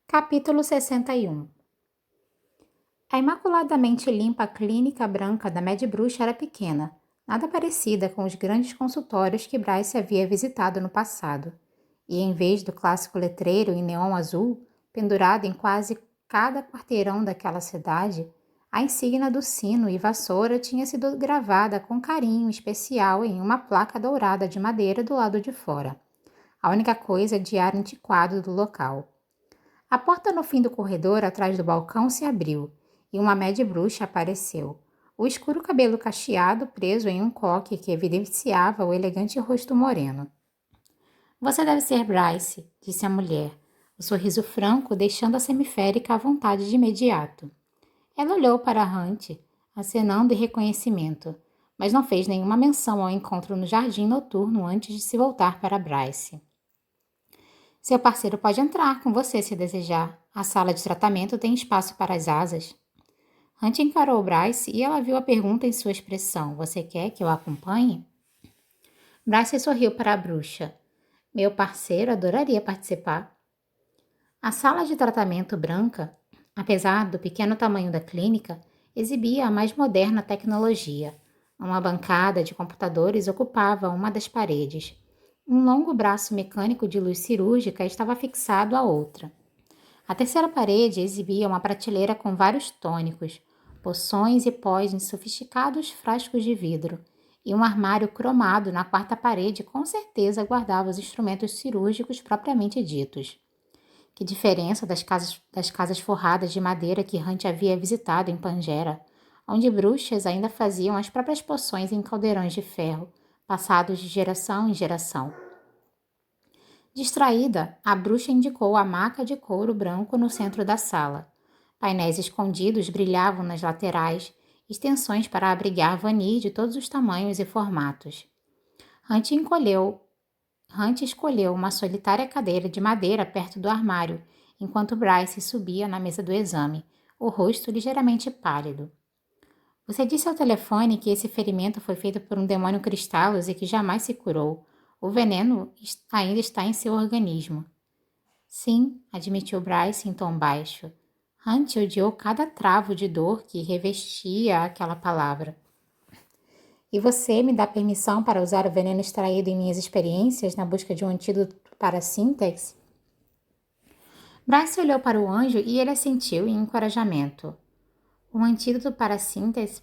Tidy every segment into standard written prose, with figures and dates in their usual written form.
Capítulo 61. A imaculadamente limpa clínica branca da Mad Bruxa era pequena, nada parecida com os grandes consultórios que Bryce havia visitado no passado. E em vez do clássico letreiro em neon azul, pendurado em quase cada quarteirão daquela cidade, a insígnia do sino e vassoura tinha sido gravada com carinho especial em uma placa dourada de madeira do lado de fora, a única coisa de ar antiquado do local. A porta no fim do corredor, atrás do balcão, se abriu, e uma Mad Bruxa apareceu. O escuro cabelo cacheado preso em um coque que evidenciava o elegante rosto moreno. "Você deve ser Bryce", disse a mulher, o sorriso franco deixando a semiférica à vontade de imediato. Ela olhou para Hunt, acenando em reconhecimento, mas não fez nenhuma menção ao encontro no jardim noturno antes de se voltar para Bryce. "Seu parceiro pode entrar com você se desejar. A sala de tratamento tem espaço para as asas." Hunt encarou Bryce e ela viu a pergunta em sua expressão. "Você quer que eu a acompanhe?" Bryce sorriu para a bruxa. "Meu parceiro adoraria participar." A sala de tratamento branca, apesar do pequeno tamanho da clínica, exibia a mais moderna tecnologia. Uma bancada de computadores ocupava uma das paredes. Um longo braço mecânico de luz cirúrgica estava fixado à outra. A terceira parede exibia uma prateleira com vários tônicos, poções e pós em sofisticados frascos de vidro, e um armário cromado na quarta parede com certeza guardava os instrumentos cirúrgicos propriamente ditos. Que diferença das casas forradas de madeira que Hunt havia visitado em Pangera, onde bruxas ainda faziam as próprias poções em caldeirões de ferro, passados de geração em geração. Distraída, a bruxa indicou a maca de couro branco no centro da sala. Painéis escondidos brilhavam nas laterais, extensões para abrigar vanis de todos os tamanhos e formatos. Hunt escolheu uma solitária cadeira de madeira perto do armário, enquanto Bryce subia na mesa do exame, o rosto ligeiramente pálido. "Você disse ao telefone que esse ferimento foi feito por um demônio cristalos e que jamais se curou. O veneno ainda está em seu organismo." "Sim", admitiu Bryce em tom baixo. Hunt odiou cada travo de dor que revestia aquela palavra. "E você me dá permissão para usar o veneno extraído em minhas experiências na busca de um antídoto para a Sintex?" Bryce olhou para o anjo e ele assentiu em encorajamento. "Um antídoto para a Sintex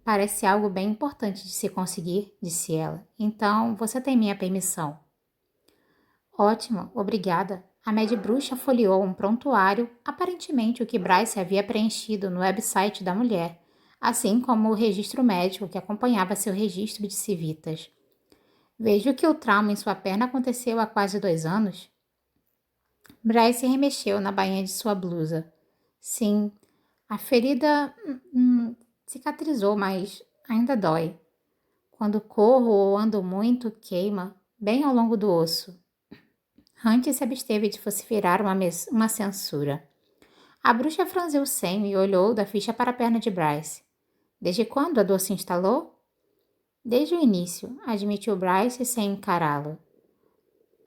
parece algo bem importante de se conseguir", disse ela. "Então, você tem minha permissão." "Ótimo, obrigada." A Mad Bruxa folheou um prontuário, aparentemente o que Bryce havia preenchido no website da mulher, assim como o registro médico que acompanhava seu registro de civitas. "Vejo que o trauma em sua perna aconteceu há quase 2 anos." Bryce remexeu na bainha de sua blusa. "Sim, a ferida cicatrizou, mas ainda dói. Quando corro ou ando muito, queima, bem ao longo do osso." Hunt se absteve de vociferar uma censura. A bruxa franziu o senho e olhou da ficha para a perna de Bryce. "Desde quando a dor se instalou?" "Desde o início", admitiu Bryce sem encará-lo.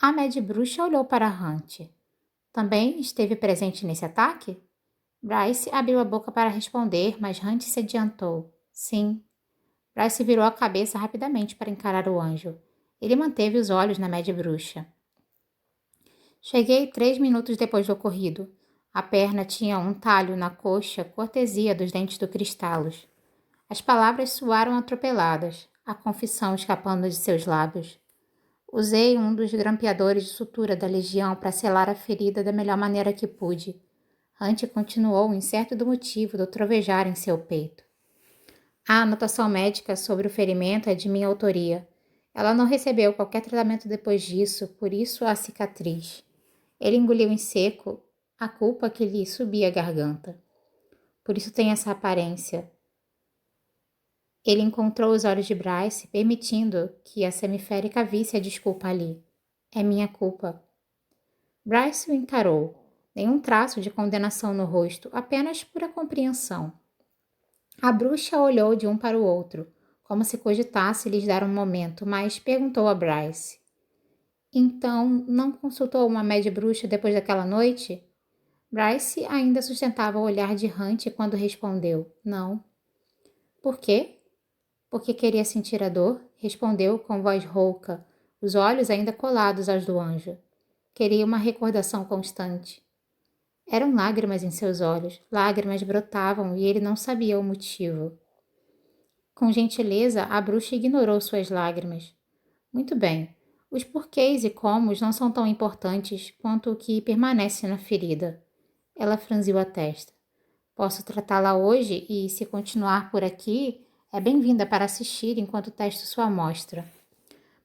A Mad Bruxa olhou para Hunt. "Também esteve presente nesse ataque?" Bryce abriu a boca para responder, mas Hunt se adiantou. "Sim." Bryce virou a cabeça rapidamente para encarar o anjo. Ele manteve os olhos na Mad Bruxa. "Cheguei 3 minutos depois do ocorrido. A perna tinha um talho na coxa, cortesia dos dentes do Cristalos." As palavras soaram atropeladas, a confissão escapando de seus lábios. "Usei um dos grampeadores de sutura da Legião para selar a ferida da melhor maneira que pude." Hunt continuou, incerto do motivo do trovejar em seu peito. "A anotação médica sobre o ferimento é de minha autoria. Ela não recebeu qualquer tratamento depois disso, por isso a cicatriz." Ele engoliu em seco a culpa que lhe subia a garganta. "Por isso tem essa aparência." Ele encontrou os olhos de Bryce, permitindo que a semiférica visse a desculpa ali. "É minha culpa." Bryce o encarou. Nenhum traço de condenação no rosto, apenas pura compreensão. A bruxa olhou de um para o outro, como se cogitasse lhes dar um momento, mas perguntou a Bryce. "Então, não consultou uma média bruxa depois daquela noite?" Bryce ainda sustentava o olhar de Hunt quando respondeu, não. Por quê? Porque queria sentir a dor, respondeu com voz rouca, os olhos ainda colados aos do anjo. Queria uma recordação constante. Eram lágrimas em seus olhos, lágrimas brotavam e ele não sabia o motivo. Com gentileza, a bruxa ignorou suas lágrimas. Muito bem, os porquês e comos não são tão importantes quanto o que permanece na ferida. Ela franziu a testa. Posso tratá-la hoje e, se continuar por aqui, é bem-vinda para assistir enquanto testo sua amostra.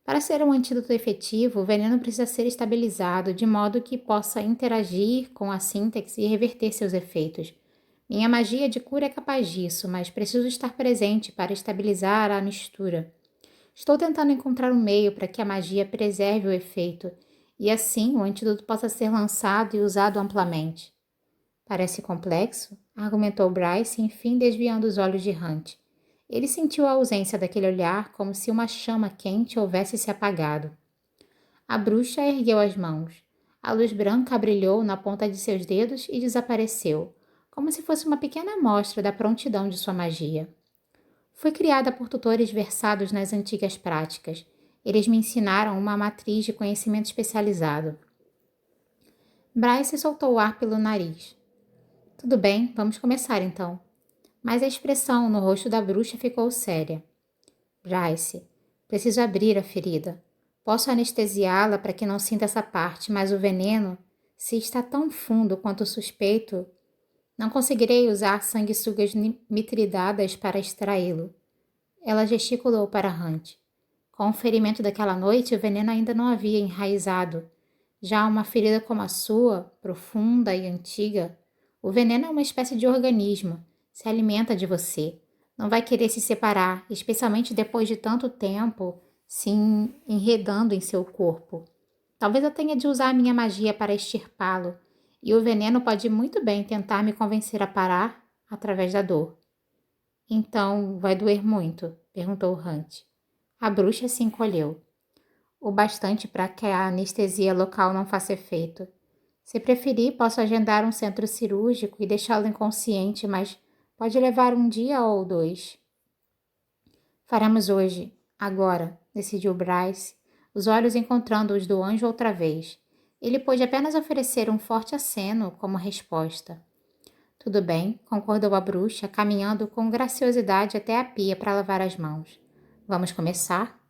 Para ser um antídoto efetivo, o veneno precisa ser estabilizado de modo que possa interagir com a sintaxe e reverter seus efeitos. Minha magia de cura é capaz disso, mas preciso estar presente para estabilizar a mistura. Estou tentando encontrar um meio para que a magia preserve o efeito, e assim o antídoto possa ser lançado e usado amplamente. Parece complexo, argumentou Bryce, enfim desviando os olhos de Hunt. Ele sentiu a ausência daquele olhar como se uma chama quente houvesse se apagado. A bruxa ergueu as mãos. A luz branca brilhou na ponta de seus dedos e desapareceu, como se fosse uma pequena amostra da prontidão de sua magia. Fui criada por tutores versados nas antigas práticas. Eles me ensinaram uma matriz de conhecimento especializado. Bryce soltou o ar pelo nariz. Tudo bem, vamos começar então. Mas a expressão no rosto da bruxa ficou séria. Bryce, preciso abrir a ferida. Posso anestesiá-la para que não sinta essa parte, mas o veneno, se está tão fundo quanto suspeito, não conseguirei usar sanguessugas mitridadas para extraí-lo. Ela gesticulou para Hunt. Com o ferimento daquela noite, o veneno ainda não havia enraizado. Já uma ferida como a sua, profunda e antiga, o veneno é uma espécie de organismo, se alimenta de você. Não vai querer se separar, especialmente depois de tanto tempo se enredando em seu corpo. Talvez eu tenha de usar a minha magia para extirpá-lo, e o veneno pode muito bem tentar me convencer a parar através da dor. Então, vai doer muito? Perguntou Hunt. A bruxa se encolheu. O bastante para que a anestesia local não faça efeito. Se preferir, posso agendar um centro cirúrgico e deixá-lo inconsciente, mas pode levar um dia ou dois. Faremos hoje, agora, decidiu Bryce, os olhos encontrando os do anjo outra vez. Ele pôde apenas oferecer um forte aceno como resposta. Tudo bem, concordou a bruxa, caminhando com graciosidade até a pia para lavar as mãos. Vamos começar?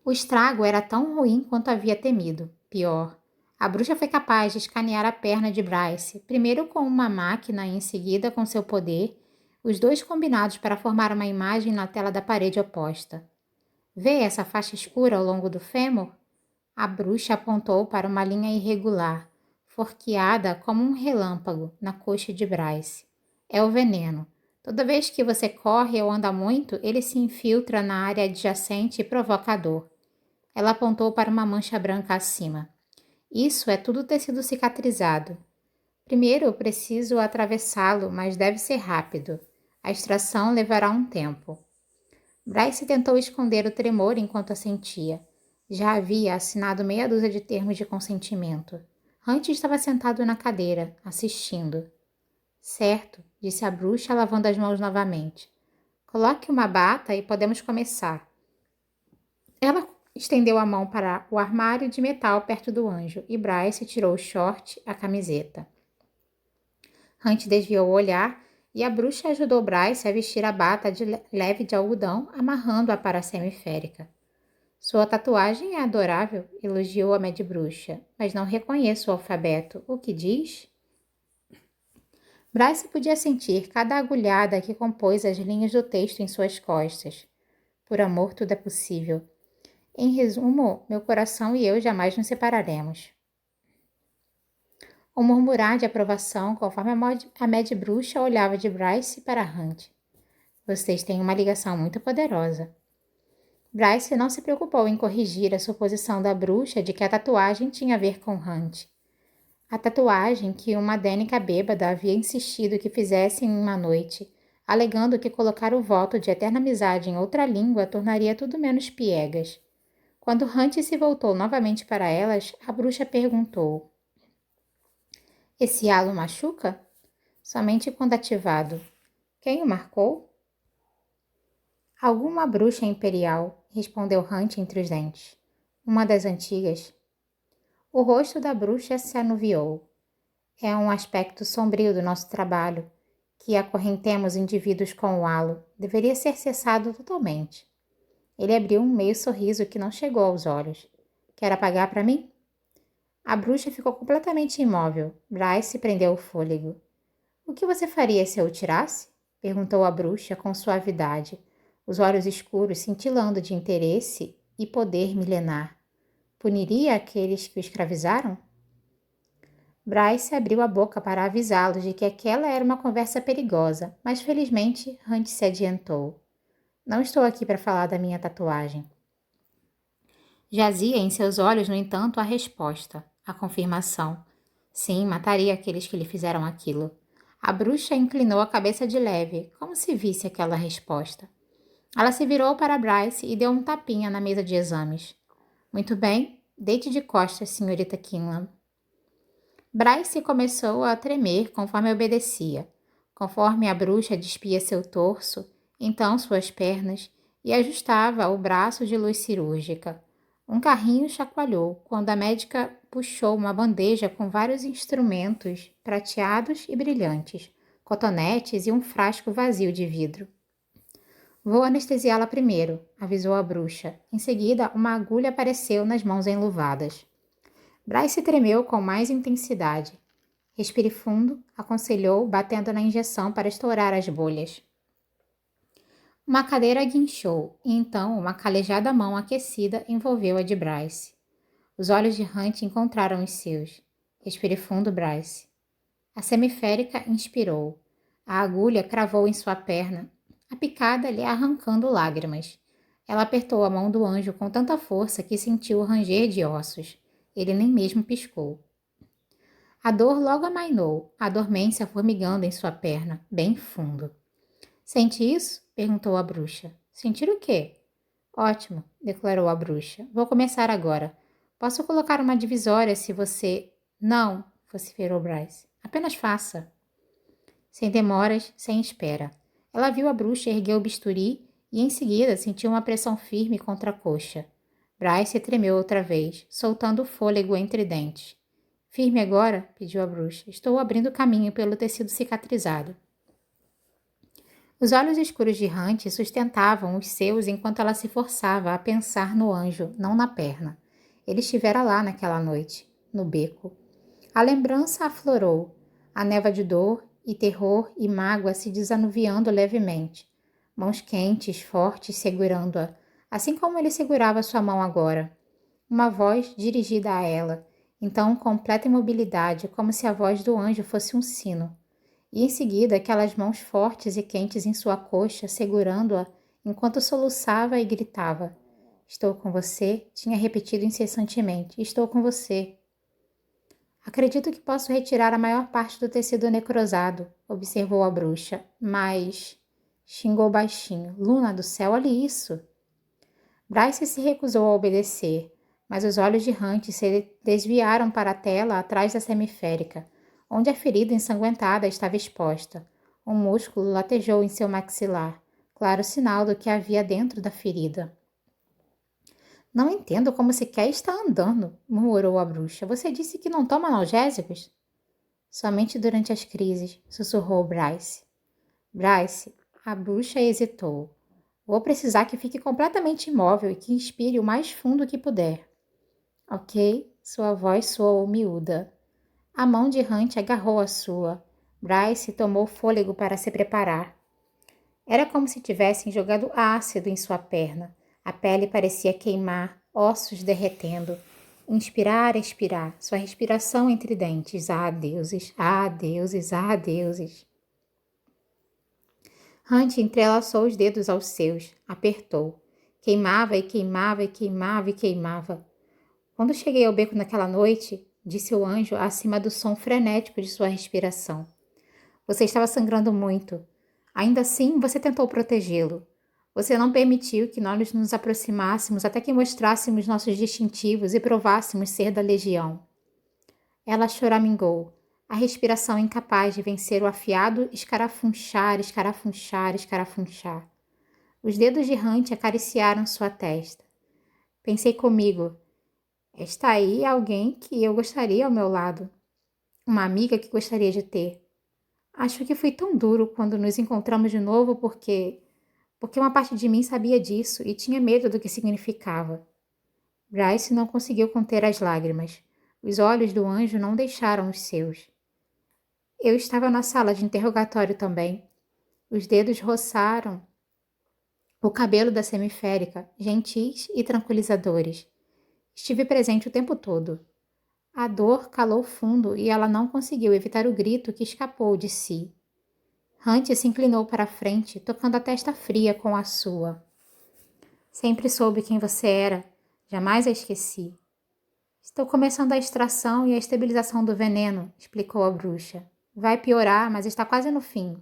O estrago era tão ruim quanto havia temido. Pior. A bruxa foi capaz de escanear a perna de Bryce, primeiro com uma máquina e em seguida com seu poder, os dois combinados para formar uma imagem na tela da parede oposta. Vê essa faixa escura ao longo do fêmur? A bruxa apontou para uma linha irregular, forqueada como um relâmpago na coxa de Bryce. É o veneno. Toda vez que você corre ou anda muito, ele se infiltra na área adjacente e provoca dor. Ela apontou para uma mancha branca acima. Isso é tudo tecido cicatrizado. Primeiro eu preciso atravessá-lo, mas deve ser rápido. A extração levará um tempo. Bryce tentou esconder o tremor enquanto assentia. Já havia assinado meia dúzia de termos de consentimento. Hunt estava sentado na cadeira, assistindo. Certo, disse a bruxa, lavando as mãos novamente. Coloque uma bata e podemos começar. Ela estendeu a mão para o armário de metal perto do anjo e Bryce tirou o short, a camiseta. Hunt desviou o olhar e a bruxa ajudou Bryce a vestir a bata leve de algodão, amarrando-a para a semiférica. Sua tatuagem é adorável, elogiou a med-bruxa, mas não reconheço o alfabeto. O que diz? Bryce podia sentir cada agulhada que compôs as linhas do texto em suas costas. Por amor, tudo é possível. Em resumo, meu coração e eu jamais nos separaremos. Um murmurar de aprovação conforme a med-bruxa olhava de Bryce para Hunt. Vocês têm uma ligação muito poderosa. Bryce não se preocupou em corrigir a suposição da bruxa de que a tatuagem tinha a ver com Hunt. A tatuagem que uma dênica bêbada havia insistido que fizessem em uma noite, alegando que colocar o voto de eterna amizade em outra língua tornaria tudo menos piegas. Quando Hunt se voltou novamente para elas, a bruxa perguntou. Esse halo machuca? Somente quando ativado. Quem o marcou? Alguma bruxa imperial, respondeu Hunt entre os dentes. Uma das antigas. O rosto da bruxa se anuviou. É um aspecto sombrio do nosso trabalho, que acorrentemos indivíduos com o halo. Deveria ser cessado totalmente. Ele abriu um meio sorriso que não chegou aos olhos. Quer apagar para mim? A bruxa ficou completamente imóvel. Bryce prendeu o fôlego. O que você faria se eu o tirasse? Perguntou a bruxa com suavidade, os olhos escuros cintilando de interesse e poder milenar. Puniria aqueles que o escravizaram? Bryce abriu a boca para avisá-los de que aquela era uma conversa perigosa, mas felizmente Hunt se adiantou. Não estou aqui para falar da minha tatuagem. Jazia em seus olhos, no entanto, a resposta, a confirmação. Sim, mataria aqueles que lhe fizeram aquilo. A bruxa inclinou a cabeça de leve, como se visse aquela resposta. Ela se virou para Bryce e deu um tapinha na mesa de exames. Muito bem, deite de costas, senhorita Kinlan. Bryce começou a tremer conforme obedecia. Conforme a bruxa despia seu torso, então suas pernas, e ajustava o braço de luz cirúrgica. Um carrinho chacoalhou quando a médica puxou uma bandeja com vários instrumentos prateados e brilhantes, cotonetes e um frasco vazio de vidro. Vou anestesiá-la primeiro, avisou a bruxa. Em seguida, uma agulha apareceu nas mãos enluvadas. Bryce tremeu com mais intensidade. Respire fundo, aconselhou, batendo na injeção para estourar as bolhas. Uma cadeira guinchou, e então uma calejada mão aquecida envolveu a de Bryce. Os olhos de Hunt encontraram os seus. Respire fundo, Bryce. A semiférica inspirou. A agulha cravou em sua perna, a picada lhe arrancando lágrimas. Ela apertou a mão do anjo com tanta força que sentiu o ranger de ossos. Ele nem mesmo piscou. A dor logo amainou, a dormência formigando em sua perna, bem fundo. Sente isso? Perguntou a bruxa. Sentir o quê? Ótimo, declarou a bruxa. Vou começar agora. Posso colocar uma divisória se você... Não, vociferou Bryce. Apenas faça. Sem demoras, sem espera. Ela viu a bruxa erguer o bisturi e em seguida sentiu uma pressão firme contra a coxa. Bryce tremeu outra vez, soltando o fôlego entre dentes. Firme agora? Pediu a bruxa. Estou abrindo caminho pelo tecido cicatrizado. Os olhos escuros de Hunt sustentavam os seus enquanto ela se forçava a pensar no anjo, não na perna. Ele estivera lá naquela noite, no beco. A lembrança aflorou, a névoa de dor e terror e mágoa se desanuviando levemente. Mãos quentes, fortes, segurando-a, assim como ele segurava sua mão agora. Uma voz dirigida a ela, então completa imobilidade, como se a voz do anjo fosse um sino. E em seguida aquelas mãos fortes e quentes em sua coxa, segurando-a, enquanto soluçava e gritava. Estou com você, tinha repetido incessantemente. Estou com você. Acredito que posso retirar a maior parte do tecido necrosado, observou a bruxa, mas... xingou baixinho. Luna do céu, olhe isso! Bryce se recusou a obedecer, mas os olhos de Hunt se desviaram para a tela atrás da semiférica, onde a ferida ensanguentada estava exposta. Um músculo latejou em seu maxilar, claro sinal do que havia dentro da ferida. Não entendo como sequer está andando, murmurou a bruxa. Você disse que não toma analgésicos? Somente durante as crises, sussurrou Bryce. Bryce, a bruxa hesitou. Vou precisar que fique completamente imóvel e que inspire o mais fundo que puder. Ok, sua voz soou miúda. A mão de Hunt agarrou a sua. Bryce tomou fôlego para se preparar. Era como se tivessem jogado ácido em sua perna. A pele parecia queimar, ossos derretendo. Inspirar, expirar, sua respiração entre dentes. Ah, deuses, ah, deuses, ah, deuses. Hunt entrelaçou os dedos aos seus, apertou. Queimava e queimava e queimava e queimava. Quando cheguei ao beco naquela noite, disse o anjo acima do som frenético de sua respiração. Você estava sangrando muito. Ainda assim, você tentou protegê-lo. Você não permitiu que nós nos aproximássemos até que mostrássemos nossos distintivos e provássemos ser da legião. Ela choramingou. a respiração incapaz de vencer o afiado escarafunchar, escarafunchar, escarafunchar. Os dedos de Hunt acariciaram sua testa. Pensei comigo, está aí alguém que eu gostaria ao meu lado. Uma amiga que gostaria de ter. Acho que fui tão duro quando nos encontramos de novo porque uma parte de mim sabia disso e tinha medo do que significava. Bryce não conseguiu conter as lágrimas. Os olhos do anjo não deixaram os seus. Eu estava na sala de interrogatório também. Os dedos roçaram o cabelo da semiférica, gentis e tranquilizadores. Estive presente o tempo todo. A dor calou fundo e ela não conseguiu evitar o grito que escapou de si. Hunt se inclinou para a frente, tocando a testa fria com a sua. Sempre soube quem você era. Jamais a esqueci. Estou começando a extração e a estabilização do veneno, explicou a bruxa. Vai piorar, mas está quase no fim.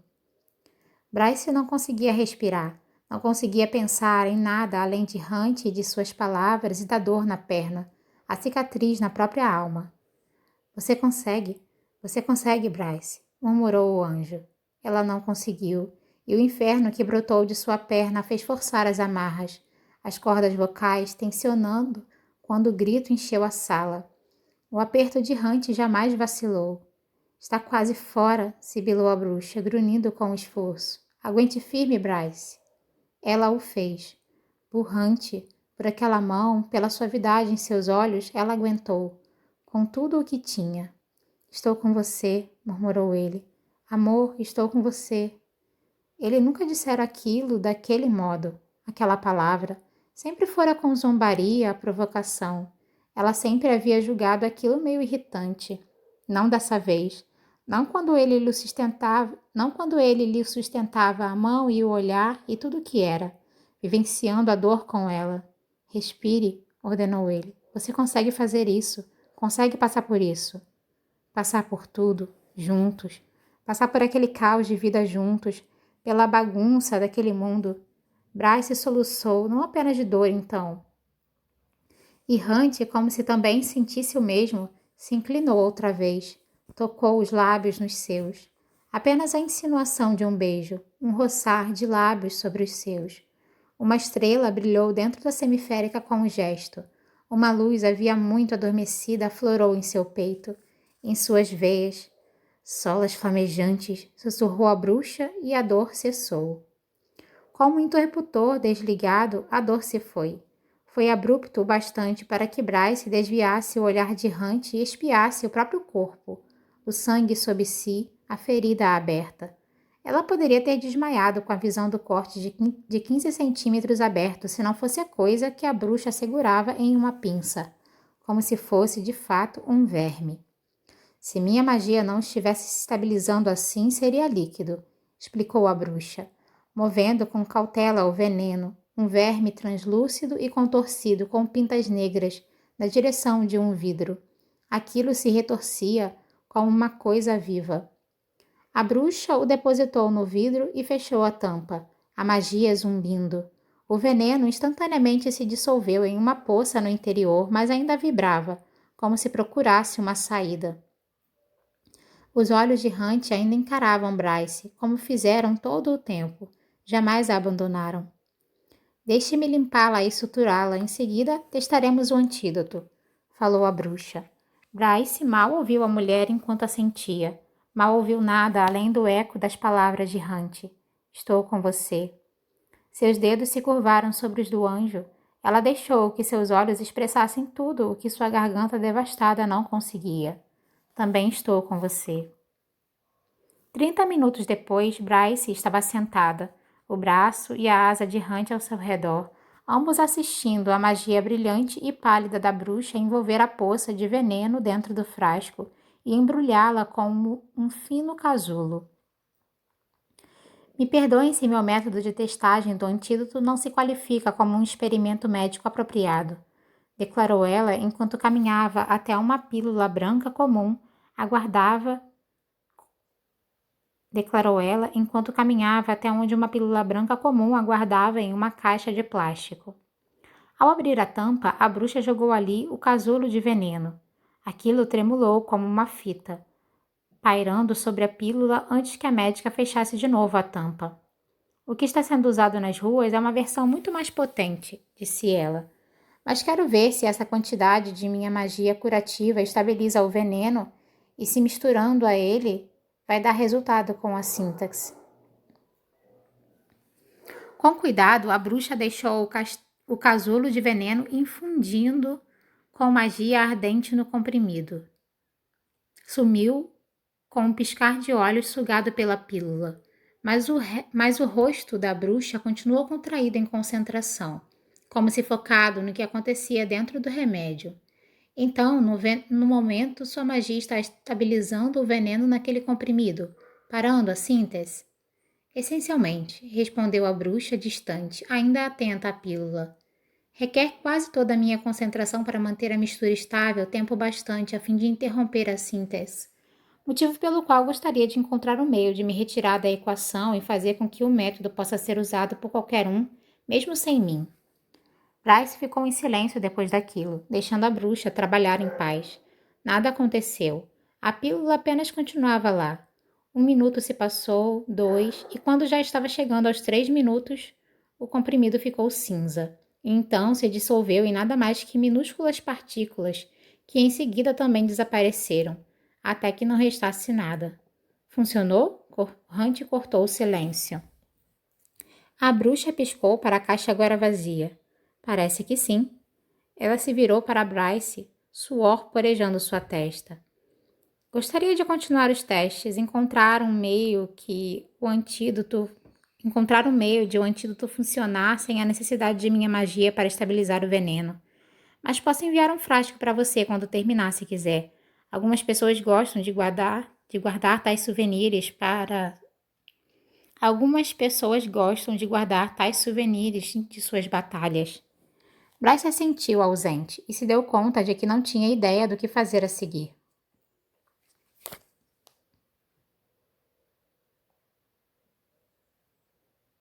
Bryce não conseguia respirar. Não conseguia pensar em nada além de Hunt e de suas palavras e da dor na perna, a cicatriz na própria alma. Você consegue, Bryce, murmurou o anjo. Ela não conseguiu, e o inferno que brotou de sua perna fez forçar as amarras, as cordas vocais tensionando quando o grito encheu a sala. O aperto de Hunt jamais vacilou. Está quase fora, sibilou a bruxa, grunhindo com esforço. Aguente firme, Bryce. Ela o fez. Por Hunt, por aquela mão, pela suavidade em seus olhos, ela aguentou, com tudo o que tinha. Estou com você, murmurou ele. Amor, estou com você. Ele nunca dissera aquilo daquele modo, aquela palavra. Sempre fora com zombaria, provocação. Ela sempre havia julgado aquilo meio irritante. Não dessa vez. Não quando ele lhe sustentava a mão e o olhar e tudo o que era, vivenciando a dor com ela. Respire, ordenou ele. Você consegue fazer isso. Consegue passar por isso. Passar por tudo, juntos. Passar por aquele caos de vida juntos, pela bagunça daquele mundo. Bryce soluçou, não apenas de dor, então. E Hunt, como se também sentisse o mesmo, se inclinou outra vez. Tocou os lábios nos seus. Apenas a insinuação de um beijo, um roçar de lábios sobre os seus. Uma estrela brilhou dentro da semiférica com um gesto. Uma luz havia muito adormecida aflorou em seu peito, em suas veias. Solas flamejantes, sussurrou a bruxa e a dor cessou. Como um interruptor desligado, a dor se foi. Foi abrupto o bastante para que Bryce desviasse o olhar de Hunt e espiasse o próprio corpo, o sangue sob si, a ferida aberta. Ela poderia ter desmaiado com a visão do corte de 15 centímetros aberto se não fosse a coisa que a bruxa segurava em uma pinça, como se fosse, de fato, um verme. Se minha magia não estivesse se estabilizando assim, seria líquido, explicou a bruxa, movendo com cautela o veneno, um verme translúcido e contorcido com pintas negras, na direção de um vidro. Aquilo se retorcia como uma coisa viva. A bruxa o depositou no vidro e fechou a tampa, a magia zumbindo. O veneno instantaneamente se dissolveu em uma poça no interior, mas ainda vibrava, como se procurasse uma saída. Os olhos de Hunt ainda encaravam Bryce, como fizeram todo o tempo. Jamais a abandonaram. Deixe-me limpá-la e suturá-la. Em seguida, testaremos o antídoto, falou a bruxa. Bryce mal ouviu a mulher enquanto assentia. Mal ouviu nada além do eco das palavras de Hunt. Estou com você. Seus dedos se curvaram sobre os do anjo. Ela deixou que seus olhos expressassem tudo o que sua garganta devastada não conseguia. Também estou com você. 30 minutos depois, Bryce estava sentada, o braço e a asa de Hunt ao seu redor, ambos assistindo à magia brilhante e pálida da bruxa envolver a poça de veneno dentro do frasco e embrulhá-la como um fino casulo. Me perdoem se meu método de testagem do antídoto não se qualifica como um experimento médico apropriado, declarou ela enquanto caminhava até uma pílula branca comum, até onde uma pílula branca comum aguardava em uma caixa de plástico. Ao abrir a tampa, a bruxa jogou ali o casulo de veneno. Aquilo tremulou como uma fita. pairando sobre a pílula antes que a médica fechasse de novo a tampa. O que está sendo usado nas ruas é uma versão muito mais potente, disse ela. Mas quero ver se essa quantidade de minha magia curativa estabiliza o veneno e, se misturando a ele, vai dar resultado com a sintaxe. Com cuidado, a bruxa deixou o casulo de veneno infundindo com magia ardente no comprimido. Sumiu com um piscar de olhos sugado pela pílula, mas o rosto da bruxa continuou contraído em concentração, como se focado no que acontecia dentro do remédio. Então, no momento, sua magia está estabilizando o veneno naquele comprimido, parando a síntese? Essencialmente, respondeu a bruxa distante, ainda atenta à pílula. Requer quase toda a minha concentração para manter a mistura estável tempo bastante a fim de interromper a síntese. Motivo pelo qual gostaria de encontrar um meio de me retirar da equação e fazer com que o método possa ser usado por qualquer um, mesmo sem mim. Bryce ficou em silêncio depois daquilo, deixando a bruxa trabalhar em paz. Nada aconteceu. A pílula apenas continuava lá. 1 minuto se passou, 2, e quando já estava chegando aos 3 minutos, o comprimido ficou cinza. E então se dissolveu em nada mais que minúsculas partículas, que em seguida também desapareceram, até que não restasse nada. Funcionou? Hunt cortou o silêncio. A bruxa piscou para a caixa agora vazia. Parece que sim. Ela se virou para Bryce, suor porejando sua testa. Gostaria de continuar os testes, encontrar um meio de o antídoto funcionar sem a necessidade de minha magia para estabilizar o veneno. Mas posso enviar um frasco para você quando terminar, se quiser. Algumas pessoas gostam de guardar tais souvenirs de suas batalhas. Bryce assentiu ausente e se deu conta de que não tinha ideia do que fazer a seguir.